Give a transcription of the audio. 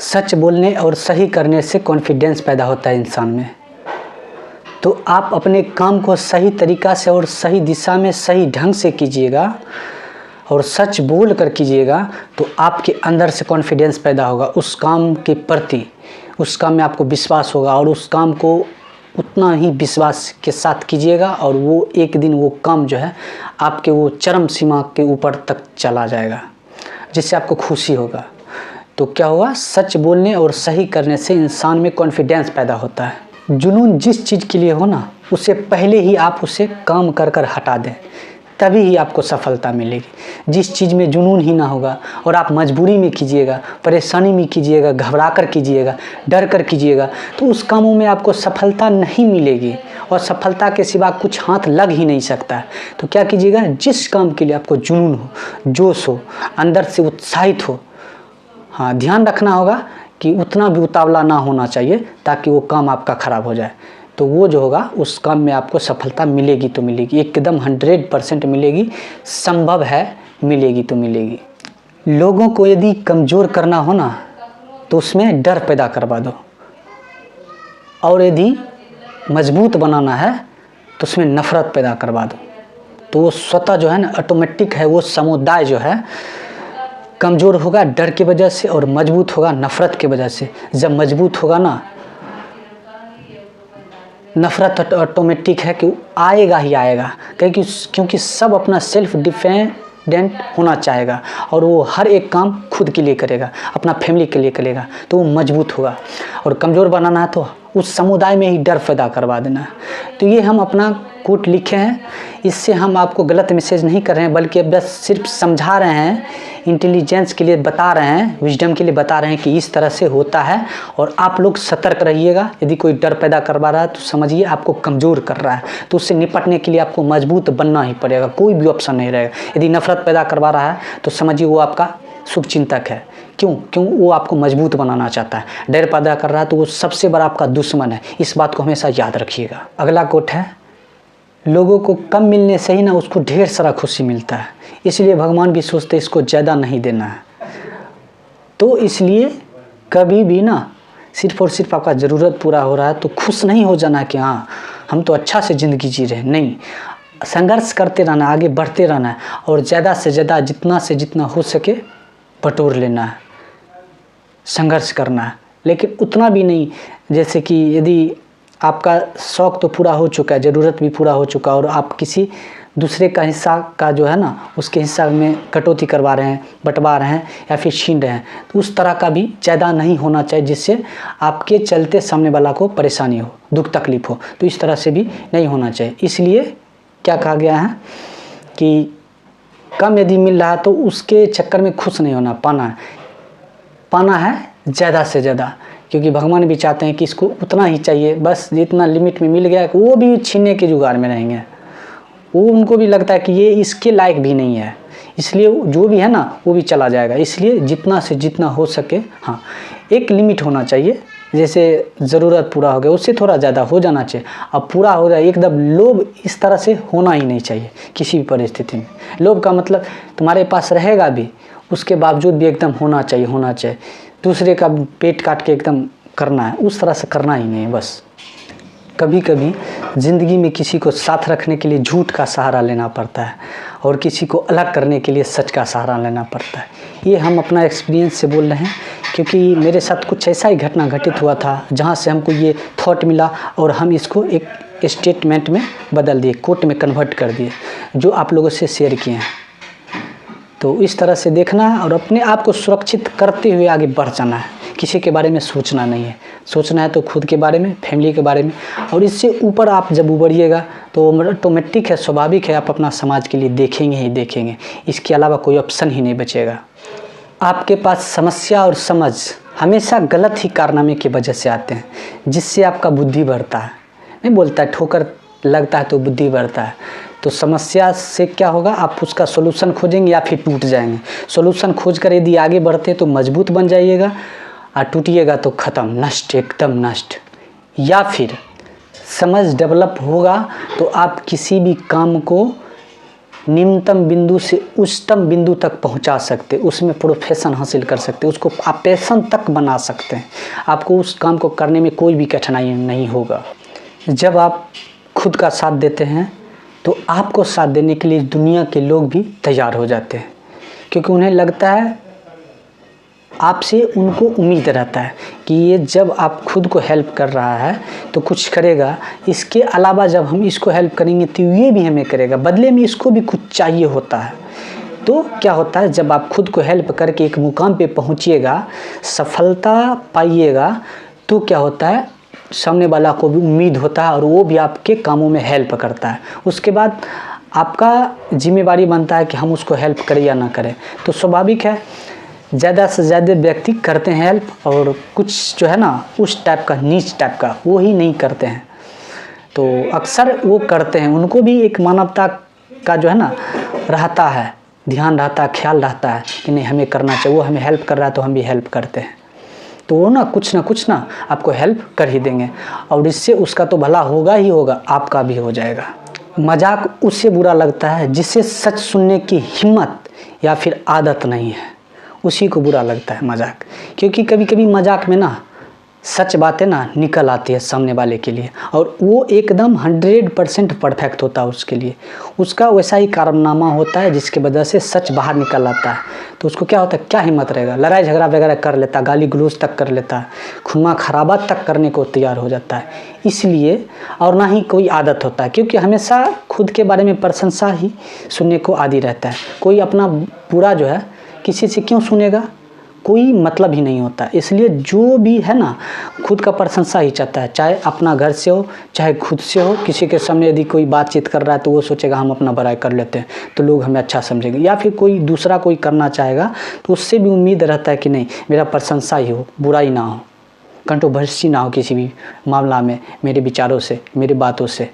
सच बोलने और सही करने से कॉन्फिडेंस पैदा होता है इंसान में। तो आप अपने काम को सही तरीक़ा से और सही दिशा में सही ढंग से कीजिएगा और सच बोल कर कीजिएगा तो आपके अंदर से कॉन्फिडेंस पैदा होगा उस काम के प्रति। उस काम में आपको विश्वास होगा और उस काम को उतना ही विश्वास के साथ कीजिएगा और वो एक दिन वो काम जो है आपके वो चरम सीमा के ऊपर तक चला जाएगा, जिससे आपको खुशी होगा। तो क्या होगा, सच बोलने और सही करने से इंसान में कॉन्फिडेंस पैदा होता है। जुनून जिस चीज़ के लिए हो ना, उससे पहले ही आप उसे काम कर कर हटा दें, तभी ही आपको सफलता मिलेगी। जिस चीज़ में जुनून ही ना होगा और आप मजबूरी में कीजिएगा, परेशानी में कीजिएगा, घबरा कर कीजिएगा, डर कर कीजिएगा, तो उस कामों में आपको सफलता नहीं मिलेगी और सफलता के सिवा कुछ हाथ लग ही नहीं सकता है। तो क्या कीजिएगा, जिस काम के लिए आपको जुनून हो, जोश हो, अंदर से उत्साहित हो, हाँ ध्यान रखना होगा कि उतना भी उतावला ना होना चाहिए ताकि वो काम आपका ख़राब हो जाए। तो वो जो होगा उस काम में आपको सफलता मिलेगी तो मिलेगी, एकदम 100% मिलेगी, संभव है मिलेगी तो मिलेगी। लोगों को यदि कमज़ोर करना हो ना तो उसमें डर पैदा करवा दो, और यदि मजबूत बनाना है तो उसमें नफ़रत पैदा करवा दो। तो वो स्वतः जो है ना ऑटोमेटिक है, वो समुदाय जो है कमज़ोर होगा डर की वजह से और मजबूत होगा नफ़रत की वजह से। जब मजबूत होगा ना, नफ़रत ऑटोमेटिक है कि आएगा ही आएगा, क्योंकि सब अपना सेल्फ डिपेंडेंट होना चाहेगा और वो हर एक काम खुद के लिए करेगा, अपना फैमिली के लिए करेगा, तो वो मजबूत होगा। और कमज़ोर बनाना है तो उस समुदाय में ही डर पैदा करवा देना है। तो ये हम अपना कोट लिखे हैं, इससे हम आपको गलत मैसेज नहीं कर रहे हैं, बल्कि बस सिर्फ समझा रहे हैं, इंटेलिजेंस के लिए बता रहे हैं, विजडम के लिए बता रहे हैं कि इस तरह से होता है। और आप लोग सतर्क रहिएगा। यदि कोई डर पैदा करवा रहा है तो समझिए आपको कमज़ोर कर रहा है, तो उससे निपटने के लिए आपको मजबूत बनना ही पड़ेगा, कोई भी ऑप्शन नहीं रहेगा। यदि नफ़रत पैदा करवा रहा है तो समझिए वो आपका शुभचिंतक है। क्यों वो आपको मजबूत बनाना चाहता है। डर पैदा कर रहा है तो वो सबसे बड़ा आपका दुश्मन है। इस बात को हमेशा याद रखिएगा। अगला कोट है, लोगों को कम मिलने से ही ना उसको ढेर सारा खुशी मिलता है, इसलिए भगवान भी सोचते इसको ज़्यादा नहीं देना है। तो इसलिए कभी भी ना सिर्फ और सिर्फ आपका ज़रूरत पूरा हो रहा है तो खुश नहीं हो जाना कि हाँ हम तो अच्छा से ज़िंदगी जी रहे हैं। नहीं, संघर्ष करते रहना, आगे बढ़ते रहना है और ज़्यादा से ज़्यादा जितना से जितना हो सके बटोर लेना है, संघर्ष करना है। लेकिन उतना भी नहीं, जैसे कि यदि आपका शौक़ तो पूरा हो चुका है, ज़रूरत भी पूरा हो चुका और आप किसी दूसरे का हिस्सा का जो है ना उसके हिस्सा में कटौती करवा रहे हैं, बंटवा रहे हैं या फिर छीन रहे हैं, तो उस तरह का भी ज़्यादा नहीं होना चाहिए जिससे आपके चलते सामने वाला को परेशानी हो, दुख तकलीफ़ हो। तो इस तरह से भी नहीं होना चाहिए। इसलिए क्या कहा गया है कि कम यदि मिल रहा है तो उसके चक्कर में खुश नहीं होना, पाना है ज़्यादा से ज़्यादा, क्योंकि भगवान भी चाहते हैं कि इसको उतना ही चाहिए, बस जितना लिमिट में मिल गया। वो भी छीनने के जुगाड़ में रहेंगे, वो उनको भी लगता है कि ये इसके लायक भी नहीं है, इसलिए जो भी है ना वो भी चला जाएगा। इसलिए जितना से जितना हो सके, हाँ एक लिमिट होना चाहिए। जैसे ज़रूरत पूरा हो गया उससे थोड़ा ज़्यादा हो जाना चाहिए। अब पूरा हो जाए एकदम, लोभ इस तरह से होना ही नहीं चाहिए किसी भी परिस्थिति में। लोभ का मतलब तुम्हारे पास रहेगा भी, उसके बावजूद भी एकदम होना चाहिए। दूसरे का पेट काट के एकदम करना है, उस तरह से करना ही नहीं है। बस कभी कभी ज़िंदगी में किसी को साथ रखने के लिए झूठ का सहारा लेना पड़ता है और किसी को अलग करने के लिए सच का सहारा लेना पड़ता है। ये हम अपना एक्सपीरियंस से बोल रहे हैं, क्योंकि मेरे साथ कुछ ऐसा ही घटना घटित हुआ था जहाँ से हमको ये थॉट मिला और हम इसको एक स्टेटमेंट में बदल दिए, कोट में कन्वर्ट कर दिए, जो आप लोगों से शेयर किए हैं। तो इस तरह से देखना है और अपने आप को सुरक्षित करते हुए आगे बढ़ जाना है। किसी के बारे में सोचना नहीं है, सोचना है तो खुद के बारे में, फैमिली के बारे में। और इससे ऊपर आप जब उबरिएगा तो ऑटोमेटिक है, स्वाभाविक है, आप अपना समाज के लिए देखेंगे ही देखेंगे। इसके अलावा कोई ऑप्शन ही नहीं बचेगा। आपके पास समस्या और समझ हमेशा गलत ही कारनामे की वजह से आते हैं, जिससे आपका बुद्धि बढ़ता है। नहीं बोलता है ठोकर लगता है तो बुद्धि बढ़ता है। तो समस्या से क्या होगा, आप उसका सोल्यूशन खोजेंगे या फिर टूट जाएंगे। सोल्यूशन खोज कर यदि आगे बढ़ते तो मजबूत बन जाइएगा, और टूटिएगा तो ख़त्म, नष्ट, एकदम नष्ट। या फिर समझ डेवलप होगा तो आप किसी भी काम को निम्नतम बिंदु से उच्चतम बिंदु तक पहुंचा सकते, उसमें प्रोफेशन हासिल कर सकते, उसको आप पैशन तक बना सकते हैं। आपको उस काम को करने में कोई भी कठिनाई नहीं होगा। जब आप खुद का साथ देते हैं तो आपको साथ देने के लिए दुनिया के लोग भी तैयार हो जाते हैं, क्योंकि उन्हें लगता है, आपसे उनको उम्मीद रहता है कि ये जब आप खुद को हेल्प कर रहा है तो कुछ करेगा, इसके अलावा जब हम इसको हेल्प करेंगे तो ये भी हमें करेगा, बदले में इसको भी कुछ चाहिए होता है। तो क्या होता है, जब आप खुद को हेल्प करके एक मुकाम पे पहुंचिएगा, सफलता पाइएगा, तो क्या होता है, सामने वाला को भी उम्मीद होता है और वो भी आपके कामों में हेल्प करता है। उसके बाद आपका जिम्मेवारी बनता है कि हम उसको हेल्प करें या ना करें। तो स्वाभाविक है, ज़्यादा से ज़्यादा व्यक्ति करते हैं हेल्प, और कुछ जो है ना उस टाइप का, नीच टाइप का, वो ही नहीं करते हैं। तो अक्सर वो करते हैं, उनको भी एक मानवता का जो है ना रहता है, ध्यान रहता है, ख्याल रहता है कि नहीं हमें करना चाहिए, वो हमें हेल्प कर रहा है तो हम भी हेल्प करते हैं। तो वो ना कुछ ना आपको हेल्प कर ही देंगे, और इससे उसका तो भला होगा ही होगा, आपका भी हो जाएगा। मजाक उससे बुरा लगता है जिसे सच सुनने की हिम्मत या फिर आदत नहीं है, उसी को बुरा लगता है मजाक। क्योंकि कभी कभी मजाक में ना सच बातें ना निकल आती है सामने वाले के लिए, और वो एकदम 100% परफेक्ट होता है उसके लिए, उसका वैसा ही कारनामा होता है जिसकी वजह से सच बाहर निकल आता है। तो उसको क्या होता है, क्या हिम्मत रहेगा, लड़ाई झगड़ा वगैरह कर लेता है, गाली गलौज तक कर लेता है, खून खराबा तक करने को तैयार हो जाता है। इसलिए, और ना ही कोई आदत होता है, क्योंकि हमेशा खुद के बारे में प्रशंसा ही सुनने को आदी रहता है। कोई अपना बुरा जो है किसी से क्यों सुनेगा, कोई मतलब ही नहीं होता। इसलिए जो भी है ना खुद का प्रशंसा ही चाहता है, चाहे अपना घर से हो चाहे खुद से हो। किसी के सामने यदि कोई बातचीत कर रहा है तो वो सोचेगा हम अपना बड़ाई कर लेते हैं तो लोग हमें अच्छा समझेंगे, या फिर कोई दूसरा कोई करना चाहेगा तो उससे भी उम्मीद रहता है कि नहीं मेरा प्रशंसा ही हो, बुराई ना हो, कंट्रोवर्सी ना हो किसी भी मामला में मेरे विचारों से, मेरी बातों से।